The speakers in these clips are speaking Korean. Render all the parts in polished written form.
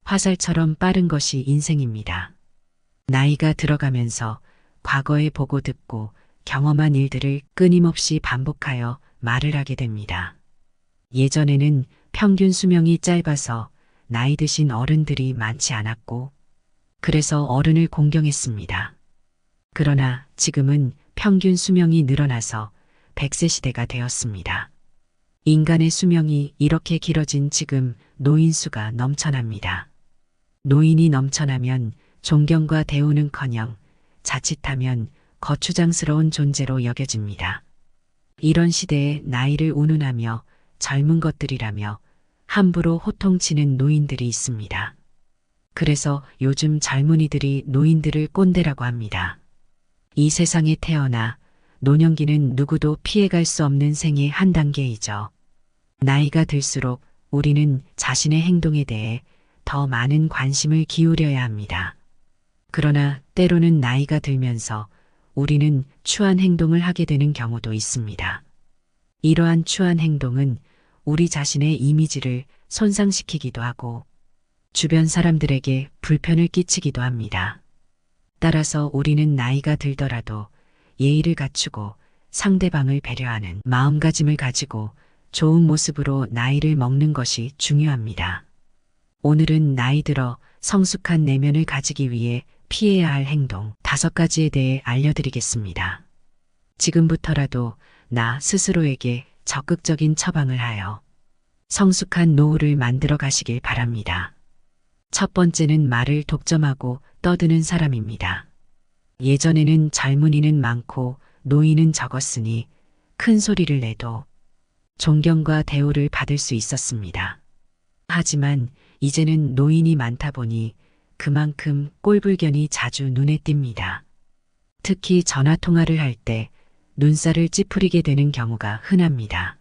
화살처럼 빠른 것이 인생입니다. 나이가 들어가면서 과거에 보고 듣고 경험한 일들을 끊임없이 반복하여 말을 하게 됩니다. 예전에는 평균 수명이 짧아서 나이 드신 어른들이 많지 않았고, 그래서 어른을 공경했습니다. 그러나 지금은 평균 수명이 늘어나서 100세 시대가 되었습니다. 인간의 수명이 이렇게 길어진 지금 노인 수가 넘쳐납니다. 노인이 넘쳐나면 존경과 대우는커녕 자칫하면 거추장스러운 존재로 여겨집니다. 이런 시대에 나이를 운운하며 젊은 것들이라며 함부로 호통치는 노인들이 있습니다. 그래서 요즘 젊은이들이 노인들을 꼰대라고 합니다. 이 세상에 태어나 노년기는 누구도 피해갈 수 없는 생의 한 단계이죠. 나이가 들수록 우리는 자신의 행동에 대해 더 많은 관심을 기울여야 합니다. 그러나 때로는 나이가 들면서 우리는 추한 행동을 하게 되는 경우도 있습니다. 이러한 추한 행동은 우리 자신의 이미지를 손상시키기도 하고 주변 사람들에게 불편을 끼치기도 합니다. 따라서 우리는 나이가 들더라도 예의를 갖추고 상대방을 배려하는 마음가짐을 가지고 좋은 모습으로 나이를 먹는 것이 중요합니다. 오늘은 나이 들어 성숙한 내면을 가지기 위해 피해야 할 행동 5가지에 대해 알려드리겠습니다. 지금부터라도 나 스스로에게 적극적인 처방을 하여 성숙한 노후를 만들어 가시길 바랍니다. 첫 번째는 말을 독점하고 떠드는 사람입니다. 예전에는 젊은이는 많고 노인은 적었으니 큰 소리를 내도 존경과 대우를 받을 수 있었습니다. 하지만 이제는 노인이 많다 보니 그만큼 꼴불견이 자주 눈에 띕니다. 특히 전화통화를 할 때 눈살을 찌푸리게 되는 경우가 흔합니다.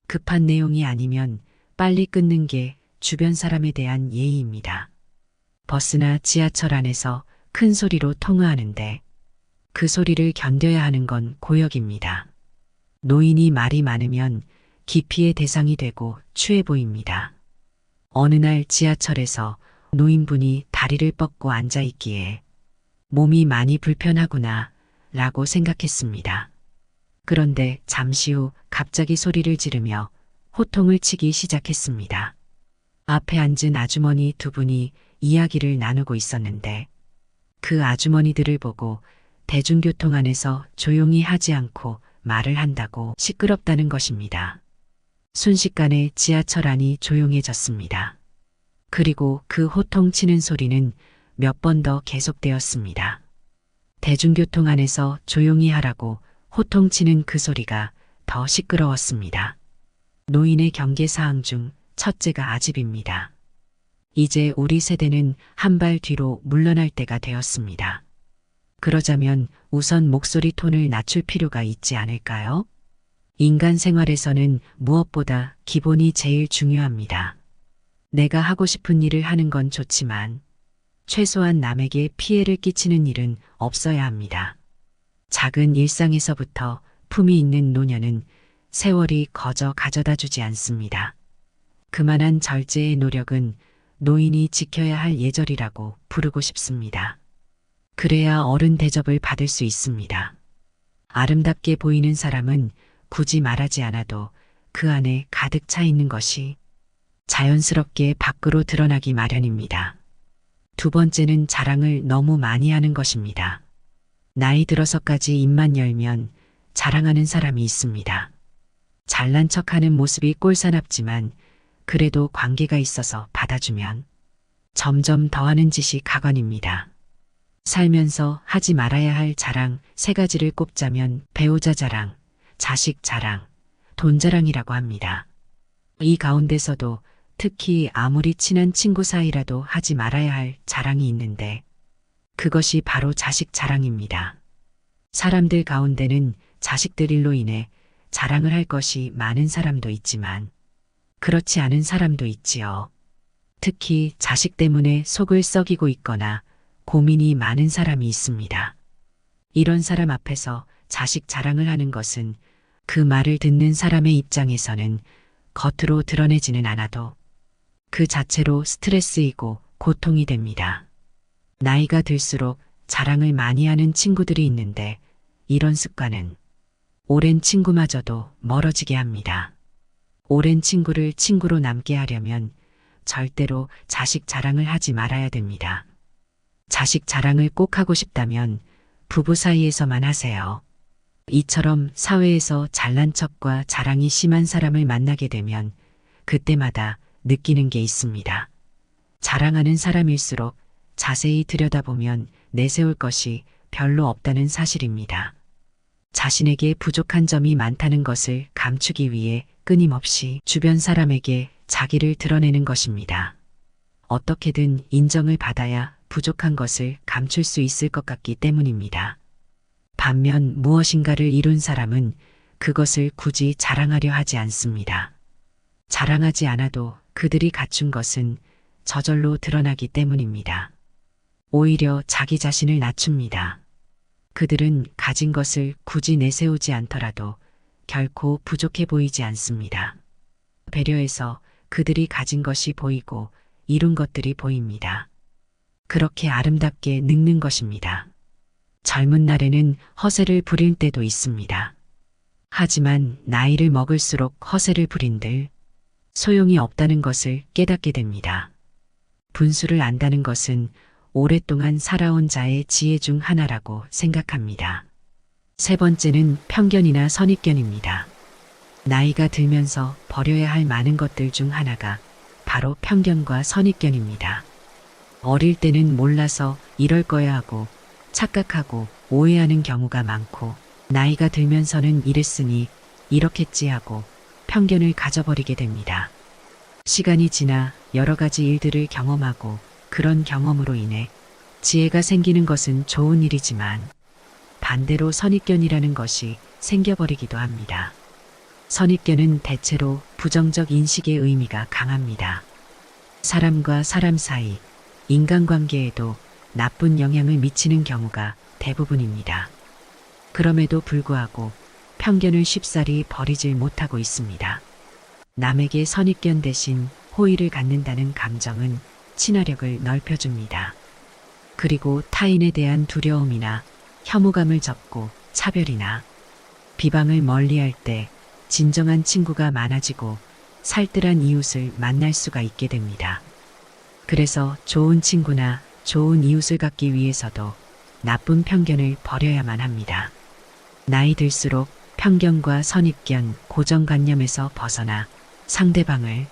급한 내용이 아니면 빨리 끊는 게 주변 사람에 대한 예의입니다. 버스나 지하철 안에서 큰 소리로 통화하는데 그 소리를 견뎌야 하는 건 고역입니다. 노인이 말이 많으면 기피의 대상이 되고 추해 보입니다. 어느 날 지하철에서 노인분이 다리를 뻗고 앉아 있기에 몸이 많이 불편하구나 라고 생각했습니다. 그런데 잠시 후 갑자기 소리를 지르며 호통을 치기 시작했습니다. 앞에 앉은 아주머니 2분이 이야기를 나누고 있었는데 그 아주머니들을 보고 대중교통 안에서 조용히 하지 않고 말을 한다고 시끄럽다는 것입니다. 순식간에 지하철 안이 조용해졌습니다. 그리고 그 호통치는 소리는 몇 번 더 계속되었습니다. 대중교통 안에서 조용히 하라고 호통치는 그 소리가 더 시끄러웠습니다. 노인의 경계사항 중 첫째가 아집입니다. 이제 우리 세대는 한 발 뒤로 물러날 때가 되었습니다. 그러자면 우선 목소리 톤을 낮출 필요가 있지 않을까요? 인간 생활에서는 무엇보다 기본이 제일 중요합니다. 내가 하고 싶은 일을 하는 건 좋지만 최소한 남에게 피해를 끼치는 일은 없어야 합니다. 작은 일상에서부터 품이 있는 노년은 세월이 거저 가져다 주지 않습니다. 그만한 절제의 노력은 노인이 지켜야 할 예절이라고 부르고 싶습니다. 그래야 어른 대접을 받을 수 있습니다. 아름답게 보이는 사람은 굳이 말하지 않아도 그 안에 가득 차 있는 것이 자연스럽게 밖으로 드러나기 마련입니다. 두 번째는 자랑을 너무 많이 하는 것입니다. 나이 들어서까지 입만 열면 자랑하는 사람이 있습니다. 잘난 척하는 모습이 꼴사납지만 그래도 관계가 있어서 받아주면 점점 더하는 짓이 가관입니다. 살면서 하지 말아야 할 자랑 3가지를 꼽자면 배우자 자랑, 자식 자랑, 돈 자랑이라고 합니다. 이 가운데서도 특히 아무리 친한 친구 사이라도 하지 말아야 할 자랑이 있는데 그것이 바로 자식 자랑입니다. 사람들 가운데는 자식들 일로 인해 자랑을 할 것이 많은 사람도 있지만 그렇지 않은 사람도 있지요. 특히 자식 때문에 속을 썩이고 있거나 고민이 많은 사람이 있습니다. 이런 사람 앞에서 자식 자랑을 하는 것은 그 말을 듣는 사람의 입장에서는 겉으로 드러내지는 않아도 그 자체로 스트레스이고 고통이 됩니다. 나이가 들수록 자랑을 많이 하는 친구들이 있는데 이런 습관은 오랜 친구마저도 멀어지게 합니다. 오랜 친구를 친구로 남게 하려면 절대로 자식 자랑을 하지 말아야 됩니다. 자식 자랑을 꼭 하고 싶다면 부부 사이에서만 하세요. 이처럼 사회에서 잘난 척과 자랑이 심한 사람을 만나게 되면 그때마다 느끼는 게 있습니다. 자랑하는 사람일수록 자세히 들여다보면 내세울 것이 별로 없다는 사실입니다. 자신에게 부족한 점이 많다는 것을 감추기 위해 끊임없이 주변 사람에게 자기를 드러내는 것입니다. 어떻게든 인정을 받아야 부족한 것을 감출 수 있을 것 같기 때문입니다. 반면 무엇인가를 이룬 사람은 그것을 굳이 자랑하려 하지 않습니다. 자랑하지 않아도 그들이 갖춘 것은 저절로 드러나기 때문입니다. 오히려 자기 자신을 낮춥니다. 그들은 가진 것을 굳이 내세우지 않더라도 결코 부족해 보이지 않습니다. 배려해서 그들이 가진 것이 보이고 이룬 것들이 보입니다. 그렇게 아름답게 늙는 것입니다. 젊은 날에는 허세를 부릴 때도 있습니다. 하지만 나이를 먹을수록 허세를 부린들 소용이 없다는 것을 깨닫게 됩니다. 분수를 안다는 것은 오랫동안 살아온 자의 지혜 중 하나라고 생각합니다. 세 번째는 편견이나 선입견입니다. 나이가 들면서 버려야 할 많은 것들 중 하나가 바로 편견과 선입견입니다. 어릴 때는 몰라서 이럴 거야 하고 착각하고 오해하는 경우가 많고 나이가 들면서는 이랬으니 이렇겠지 하고 편견을 가져버리게 됩니다. 시간이 지나 여러 가지 일들을 경험하고 그런 경험으로 인해 지혜가 생기는 것은 좋은 일이지만 반대로 선입견이라는 것이 생겨버리기도 합니다. 선입견은 대체로 부정적 인식의 의미가 강합니다. 사람과 사람 사이, 인간관계에도 나쁜 영향을 미치는 경우가 대부분입니다. 그럼에도 불구하고 편견을 쉽사리 버리질 못하고 있습니다. 남에게 선입견 대신 호의를 갖는다는 감정은 친화력을 넓혀줍니다. 그리고 타인에 대한 두려움이나 혐오감을 접고 차별이나 비방을 멀리할 때 진정한 친구가 많아지고 살뜰한 이웃을 만날 수가 있게 됩니다. 그래서 좋은 친구나 좋은 이웃을 갖기 위해서도 나쁜 편견을 버려야만 합니다. 나이 들수록 편견과 선입견, 고정관념에서 벗어나 상대방을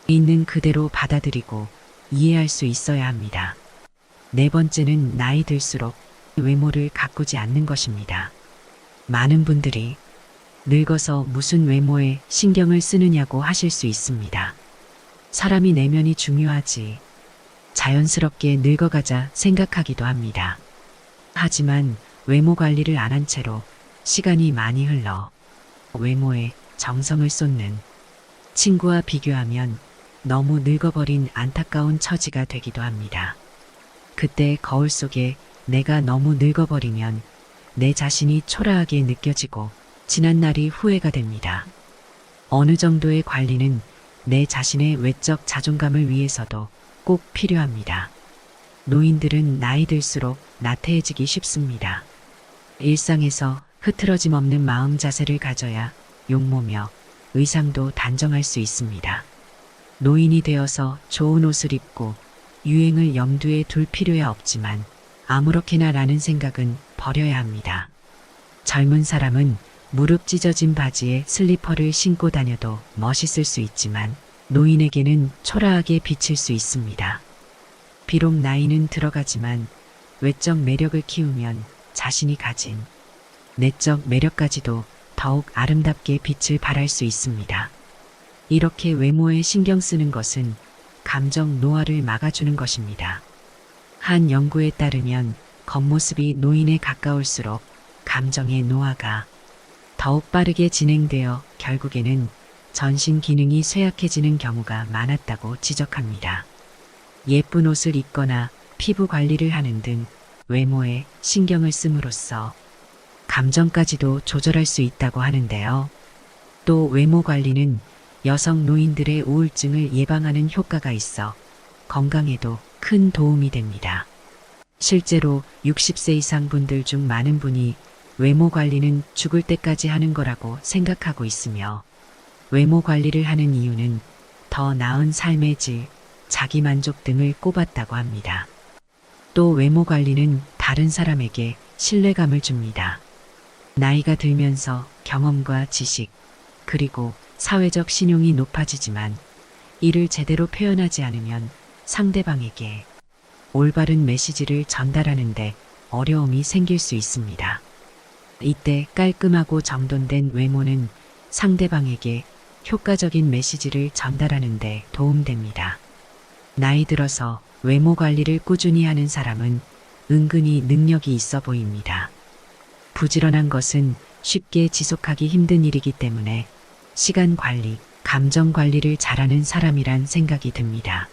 있는 그대로 받아들이고 이해할 수 있어야 합니다. 네 번째는 나이 들수록 외모를 가꾸지 않는 것입니다. 많은 분들이 늙어서 무슨 외모에 신경을 쓰느냐고 하실 수 있습니다. 사람이 내면이 중요하지. 자연스럽게 늙어가자 생각하기도 합니다. 하지만 외모 관리를 안 한 채로 시간이 많이 흘러 외모에 정성을 쏟는 친구와 비교하면 너무 늙어버린 안타까운 처지가 되기도 합니다. 그때 거울 속에 내가 너무 늙어버리면 내 자신이 초라하게 느껴지고 지난 날이 후회가 됩니다. 어느 정도의 관리는 내 자신의 외적 자존감을 위해서도 꼭 필요합니다. 노인들은 나이 들수록 나태해지기 쉽습니다. 일상에서 흐트러짐 없는 마음 자세를 가져야 용모며 의상도 단정할 수 있습니다. 노인이 되어서 좋은 옷을 입고 유행을 염두에 둘 필요야 없지만 아무렇게나 라는 생각은 버려야 합니다. 젊은 사람은 무릎 찢어진 바지에 슬리퍼를 신고 다녀도 멋있을 수 있지만 노인에게는 초라하게 비칠 수 있습니다. 비록 나이는 들어가지만 외적 매력을 키우면 자신이 가진 내적 매력까지도 더욱 아름답게 빛을 발할 수 있습니다. 이렇게 외모에 신경 쓰는 것은 감정 노화를 막아주는 것입니다. 한 연구에 따르면 겉모습이 노인에 가까울수록 감정의 노화가 더욱 빠르게 진행되어 결국에는 전신 기능이 쇠약해지는 경우가 많았다고 지적합니다. 예쁜 옷을 입거나 피부 관리를 하는 등 외모에 신경을 씀으로써 감정까지도 조절할 수 있다고 하는데요. 또 외모 관리는 여성 노인들의 우울증을 예방하는 효과가 있어 건강에도 큰 도움이 됩니다. 실제로 60세 이상 분들 중 많은 분이 외모 관리는 죽을 때까지 하는 거라고 생각하고 있으며, 외모 관리를 하는 이유는 더 나은 삶의 질, 자기 만족 등을 꼽았다고 합니다. 또 외모 관리는 다른 사람에게 신뢰감을 줍니다. 나이가 들면서 경험과 지식, 그리고 사회적 신용이 높아지지만 이를 제대로 표현하지 않으면 상대방에게 올바른 메시지를 전달하는데 어려움이 생길 수 있습니다. 이때 깔끔하고 정돈된 외모는 상대방에게 효과적인 메시지를 전달하는데 도움됩니다. 나이 들어서 외모 관리를 꾸준히 하는 사람은 은근히 능력이 있어 보입니다. 부지런한 것은 쉽게 지속하기 힘든 일이기 때문에 시간 관리, 감정 관리를 잘하는 사람이란 생각이 듭니다.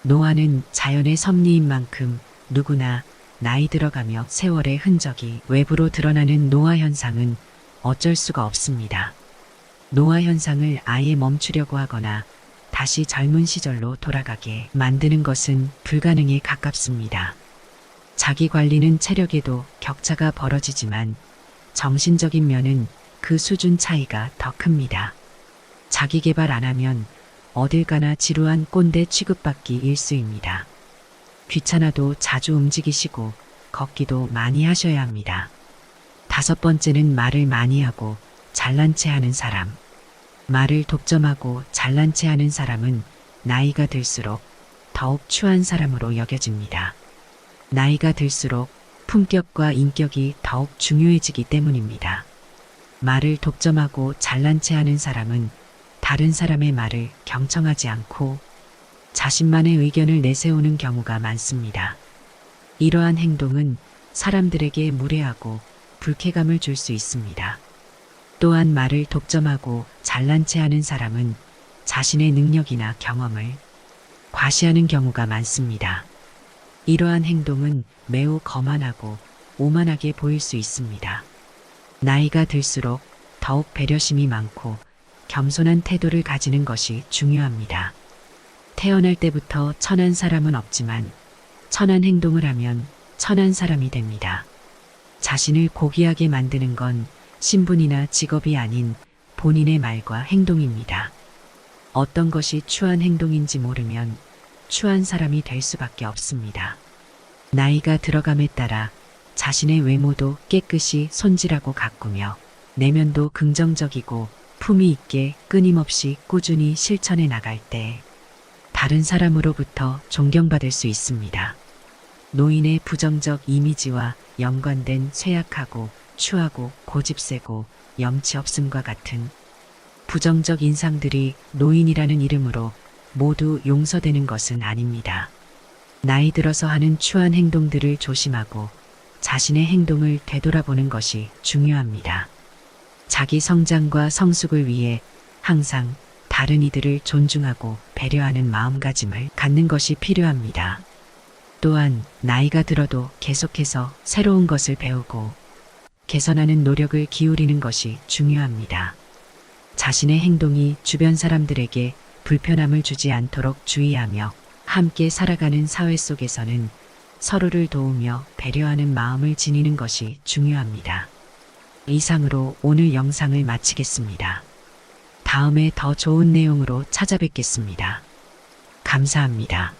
노화는 자연의 섭리인 만큼 누구나 나이 들어가며 세월의 흔적이 외부로 드러나는 노화 현상은 어쩔 수가 없습니다. 노화 현상을 아예 멈추려고 하거나 다시 젊은 시절로 돌아가게 만드는 것은 불가능에 가깝습니다. 자기 관리는 체력에도 격차가 벌어지지만 정신적인 면은 그 수준 차이가 더 큽니다. 자기 개발 안 하면 어딜 가나 지루한 꼰대 취급받기 일쑤입니다. 귀찮아도 자주 움직이시고 걷기도 많이 하셔야 합니다. 5번째는 말을 많이 하고 잘난 체 하는 사람. 말을 독점하고 잘난 체 하는 사람은 나이가 들수록 더욱 추한 사람으로 여겨집니다. 나이가 들수록 품격과 인격이 더욱 중요해지기 때문입니다. 말을 독점하고 잘난 체 하는 사람은 다른 사람의 말을 경청하지 않고 자신만의 의견을 내세우는 경우가 많습니다. 이러한 행동은 사람들에게 무례하고 불쾌감을 줄 수 있습니다. 또한 말을 독점하고 잘난 체 하는 사람은 자신의 능력이나 경험을 과시하는 경우가 많습니다. 이러한 행동은 매우 거만하고 오만하게 보일 수 있습니다. 나이가 들수록 더욱 배려심이 많고 겸손한 태도를 가지는 것이 중요합니다. 태어날 때부터 천한 사람은 없지만 천한 행동을 하면 천한 사람이 됩니다. 자신을 고귀하게 만드는 건 신분이나 직업이 아닌 본인의 말과 행동입니다. 어떤 것이 추한 행동인지 모르면 추한 사람이 될 수밖에 없습니다. 나이가 들어감에 따라 자신의 외모도 깨끗이 손질하고 가꾸며 내면도 긍정적이고 품위 있게 끊임없이 꾸준히 실천해 나갈 때 다른 사람으로부터 존경받을 수 있습니다. 노인의 부정적 이미지와 연관된 쇠약하고 추하고 고집세고 염치 없음과 같은 부정적 인상들이 노인이라는 이름으로 모두 용서되는 것은 아닙니다. 나이 들어서 하는 추한 행동들을 조심하고 자신의 행동을 되돌아보는 것이 중요합니다. 자기 성장과 성숙을 위해 항상 다른 이들을 존중하고 배려하는 마음가짐을 갖는 것이 필요합니다. 또한 나이가 들어도 계속해서 새로운 것을 배우고 개선하는 노력을 기울이는 것이 중요합니다. 자신의 행동이 주변 사람들에게 불편함을 주지 않도록 주의하며 함께 살아가는 사회 속에서는 서로를 도우며 배려하는 마음을 지니는 것이 중요합니다. 이상으로 오늘 영상을 마치겠습니다. 다음에 더 좋은 내용으로 찾아뵙겠습니다. 감사합니다.